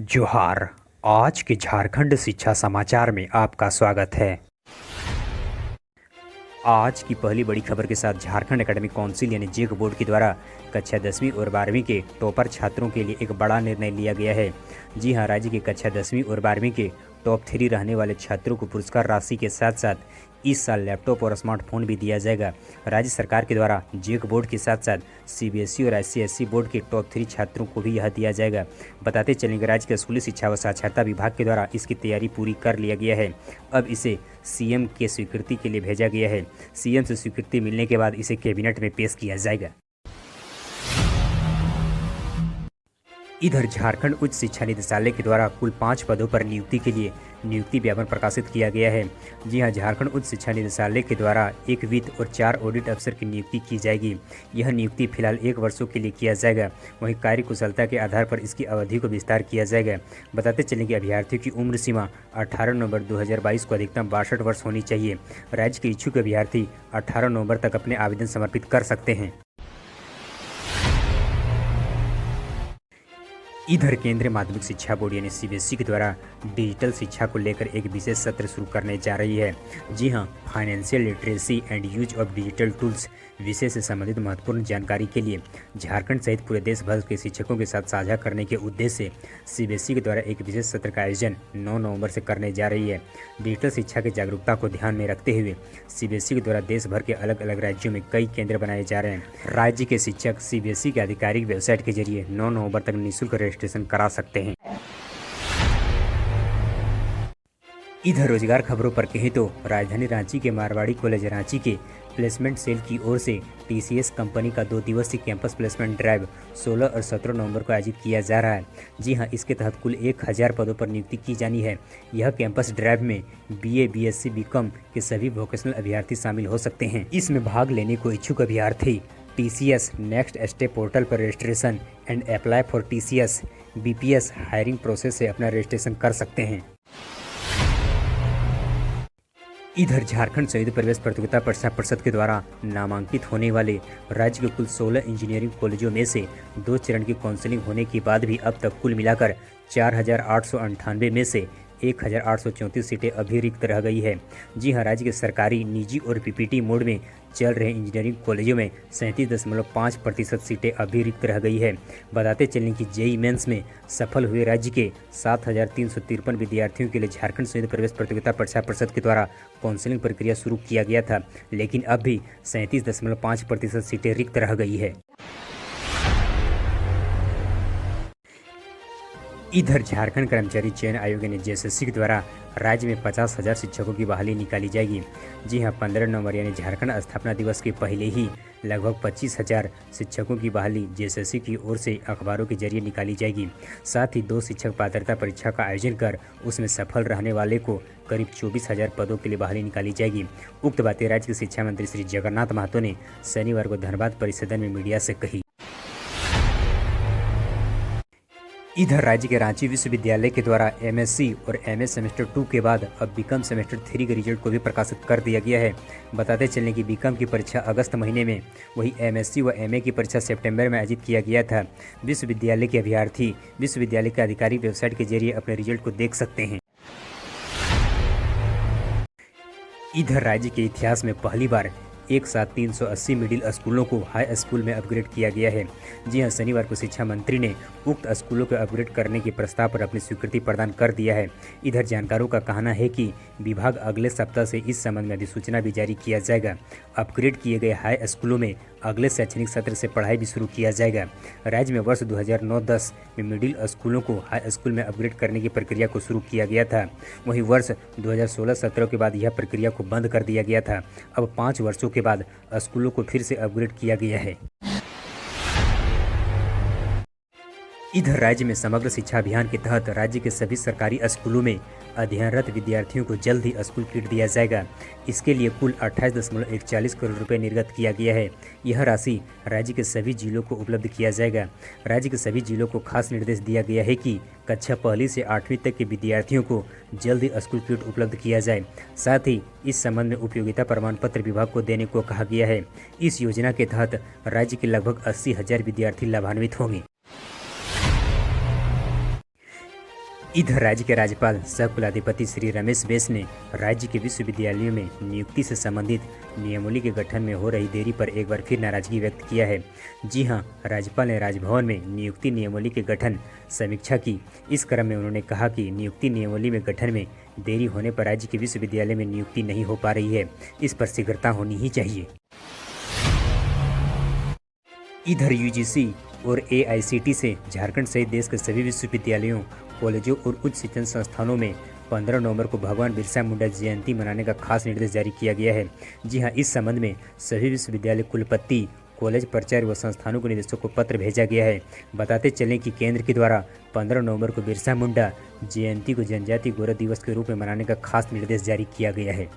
जोहार। आज के झारखंड शिक्षा समाचार में आपका स्वागत है। आज की पहली बड़ी खबर के साथ झारखंड एकेडमिक काउंसिल यानी जेक बोर्ड के द्वारा कक्षा 10वीं और 12वीं के टॉपर छात्रों के लिए एक बड़ा निर्णय लिया गया है। जी हां, राज्य के कक्षा 10वीं और 12वीं के टॉप 3 रहने वाले छात्रों को पुरस्कार राशि के साथ साथ इस साल लैपटॉप और स्मार्टफोन भी दिया जाएगा। राज्य सरकार के द्वारा जेक बोर्ड के साथ साथ सीबीएसई और आईसीएसई बोर्ड के टॉप 3 छात्रों को भी यह दिया जाएगा। बताते चलेंगे, राज्य के स्कूली शिक्षा व साक्षरता विभाग के द्वारा इसकी तैयारी पूरी कर लिया गया है। अब इसे सीएम के स्वीकृति के लिए भेजा गया है। सीएम से स्वीकृति मिलने के बाद इसे कैबिनेट में पेश किया जाएगा। इधर झारखंड उच्च शिक्षा निदेशालय के द्वारा कुल 5 पदों पर नियुक्ति के लिए नियुक्ति विज्ञापन प्रकाशित किया गया है। जी हां, झारखंड उच्च शिक्षा निदेशालय के द्वारा 1 वित्त और 4 ऑडिट अफसर की नियुक्ति की जाएगी। यह नियुक्ति फिलहाल 1 वर्षों के लिए किया जाएगा। वहीं कार्य कुशलता के आधार पर इसकी अवधि को विस्तार किया जाएगा। बताते चलें कि अभ्यर्थियों की उम्र सीमा 18 नवंबर 2022 को अधिकतम 62 वर्ष होनी चाहिए। राज्य के इच्छुक अभ्यर्थी 18 नवंबर तक अपने आवेदन समर्पित कर सकते हैं। इधर केंद्रीय माध्यमिक शिक्षा बोर्ड यानी सीबीएसई के द्वारा डिजिटल शिक्षा को लेकर एक विशेष सत्र शुरू करने जा रही है। जी हां, financial literacy and use of digital tools विषय से संबंधित महत्वपूर्ण जानकारी के लिए झारखंड सहित पूरे देश भर के शिक्षकों के साथ साझा करने के उद्देश्य से सीबीएसई के द्वारा एक विशेष सत्र का आयोजन 9 नवंबर से करने जा रही है। डिजिटल शिक्षा की जागरूकता को ध्यान में रखते हुए सीबीएसई के द्वारा देश भर के अलग अलग राज्यों में कई केंद्र बनाए जा रहे हैं। राज्य के शिक्षक सीबीएसई के आधिकारिक वेबसाइट के जरिए 9 नवंबर तक निःशुल्क रजिस्ट्रेशन करा सकते हैं। इधर रोजगार खबरों पर कहें तो राजधानी रांची के मारवाड़ी कॉलेज रांची के प्लेसमेंट सेल की ओर से टीसीएस कंपनी का 2 दिवसीय कैंपस प्लेसमेंट ड्राइव 16 और 17 नवंबर को आयोजित किया जा रहा है। जी हां, इसके तहत कुल 1000 पदों पर नियुक्ति की जानी है। यह कैंपस ड्राइव में बीए, बीएससी, बीकॉम के सभी वोकेशनल अभ्यर्थी शामिल हो सकते हैं। इसमें भाग लेने को इच्छुक अभ्यर्थी टीसीएस नेक्स्ट स्टेप पोर्टल पर registration and apply for TCS BPS hiring process से अपना रजिस्ट्रेशन कर सकते हैं। इधर झारखंड संयुक्त प्रवेश प्रतियोगिता परीक्षा परिषद के द्वारा नामांकित होने वाले राज्य के कुल 16 इंजीनियरिंग कॉलेजों में से 2 चरण की काउंसलिंग होने के बाद भी अब तक कुल मिलाकर 4898 में से 1834 सीटें अभी रिक्त रह गई है। जी हां, राज्य के सरकारी, निजी और पीपीटी मोड में चल रहे इंजीनियरिंग कॉलेजों में 37.5% सीटें अभी रिक्त रह गई है। बताते चलें कि जेईई मेंस में सफल हुए राज्य के 7353 विद्यार्थियों के लिए झारखंड संयुक्त प्रवेश प्रतियोगिता परीक्षा परिषद के द्वारा काउंसलिंग प्रक्रिया शुरू किया गया था, लेकिन अब भी 37.5% सीटें रिक्त रह गई है। इधर झारखंड कर्मचारी चयन आयोग ने जेएसएससी के द्वारा राज्य में 50,000 शिक्षकों की बहाली निकाली जाएगी। जी हां, 15 नवंबर यानी झारखंड स्थापना दिवस के पहले ही लगभग 25,000 शिक्षकों की बहाली जेएसएससी की ओर से अखबारों के जरिए निकाली जाएगी। साथ ही 2 शिक्षक पात्रता परीक्षा का आयोजन कर उसमें सफल रहने वाले को करीब 24,000 पदों के लिए बहाली निकाली जाएगी। उक्त बातें राज्य के शिक्षा मंत्री श्री जगन्नाथ महतो ने शनिवार को धनबाद परिसदन में मीडिया से कही। इधर राज्य के रांची विश्वविद्यालय के द्वारा एमएससी और एमए सेमेस्टर 2 के बाद अब बीकॉम सेमेस्टर 3 के रिजल्ट को भी प्रकाशित कर दिया गया है। बताते चलें कि बीकॉम की परीक्षा अगस्त महीने में, वही एमएससी व एमए की परीक्षा सितंबर में आयोजित किया गया था। विश्वविद्यालय के अभ्यर्थी विश्वविद्यालय के आधिकारिक वेबसाइट के जरिए अपने रिजल्ट को देख सकते हैं। इधर राज्य के इतिहास में पहली बार एक साथ 380 मिडिल स्कूलों को हाई स्कूल में अपग्रेड किया गया है। जी हां, शनिवार को शिक्षा मंत्री ने उक्त स्कूलों को अपग्रेड करने के प्रस्ताव पर अपनी स्वीकृति प्रदान कर दिया है। इधर जानकारों का कहना है कि विभाग अगले सप्ताह से इस संबंध में अधिसूचना भी जारी किया जाएगा। अपग्रेड किए गए हाई स्कूलों में अगले शैक्षणिक सत्र से पढ़ाई भी शुरू किया जाएगा। राज्य में वर्ष 2009-10 में मिडिल स्कूलों को हाई स्कूल में अपग्रेड करने की प्रक्रिया को शुरू किया गया था। वहीं वर्ष 2016-17 के बाद यह प्रक्रिया को बंद कर दिया गया था। अब 5 वर्षों के बाद स्कूलों को फिर से अपग्रेड किया गया है। इधर राज्य में समग्र शिक्षा अभियान के तहत राज्य के सभी सरकारी स्कूलों में अध्ययनरत विद्यार्थियों को जल्द ही स्कूल किट दिया जाएगा। इसके लिए कुल 28.41 करोड़ रुपए निर्गत किया गया है। यह राशि राज्य के सभी जिलों को उपलब्ध किया जाएगा। राज्य के सभी जिलों को खास निर्देश दिया गया है कि कक्षा 1 से 8वीं तक के विद्यार्थियों को जल्द ही स्कूल किट उपलब्ध किया जाए। साथ ही इस संबंध में उपयोगिता प्रमाण पत्र विभाग को देने को कहा गया है। इस योजना के तहत राज्य के लगभग 80,000 विद्यार्थी लाभान्वित होंगे। इधर राज्य के राज्यपाल सह कुलाधिपति श्री रमेश बैस ने राज्य के विश्वविद्यालयों में नियुक्ति से संबंधित नियमावली के गठन में हो रही देरी पर एक बार फिर नाराजगी व्यक्त किया है। जी हां, राज्यपाल ने राजभवन में नियुक्ति नियमावली के गठन समीक्षा की। इस क्रम में उन्होंने कहा कि नियुक्ति नियमावली में गठन में देरी होने पर राज्य के विश्वविद्यालय में नियुक्ति नहीं हो पा रही है। इस पर शीघ्रता होनी ही चाहिए। इधर यूजीसी और एआईसीटी से झारखंड सहित देश के सभी विश्वविद्यालयों, कॉलेजों और उच्च शिक्षण संस्थानों में 15 नवंबर को भगवान बिरसा मुंडा जयंती मनाने का खास निर्देश जारी किया गया है। जी हां, इस संबंध में सभी विश्वविद्यालय कुलपति, कॉलेज प्राचार्य व संस्थानों के निदेशकों को पत्र भेजा गया है। बताते चलें कि केंद्र के द्वारा 15 नवंबर को बिरसा मुंडा जयंती को जनजातीय गौरव दिवस के रूप में मनाने का खास निर्देश जारी किया गया है।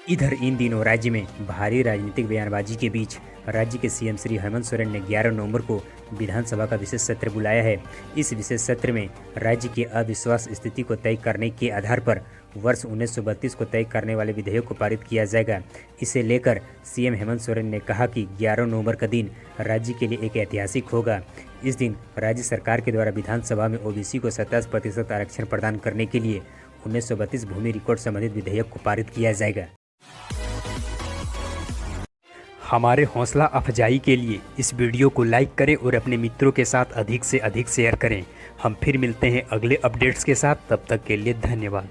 इधर इन दिनों राज्य में भारी राजनीतिक बयानबाजी के बीच राज्य के सीएम श्री हेमंत सोरेन ने 11 नवंबर को विधानसभा का विशेष सत्र बुलाया है। इस विशेष सत्र में राज्य की अविश्वास स्थिति को तय करने के आधार पर वर्ष 1932 को तय करने वाले विधेयक को पारित किया जाएगा। इसे लेकर सीएम हेमंत सोरेन ने कहा कि 11 नवंबर का दिन राज्य के लिए एक ऐतिहासिक होगा। इस दिन राज्य सरकार के द्वारा विधानसभा में ओबीसी को 27% आरक्षण प्रदान करने के लिए 1932 भूमि रिकॉर्ड संबंधित विधेयक को पारित किया जाएगा। हमारे हौसला अफजाई के लिए इस वीडियो को लाइक करें और अपने मित्रों के साथ अधिक से अधिक शेयर करें। हम फिर मिलते हैं अगले अपडेट्स के साथ, तब तक के लिए धन्यवाद।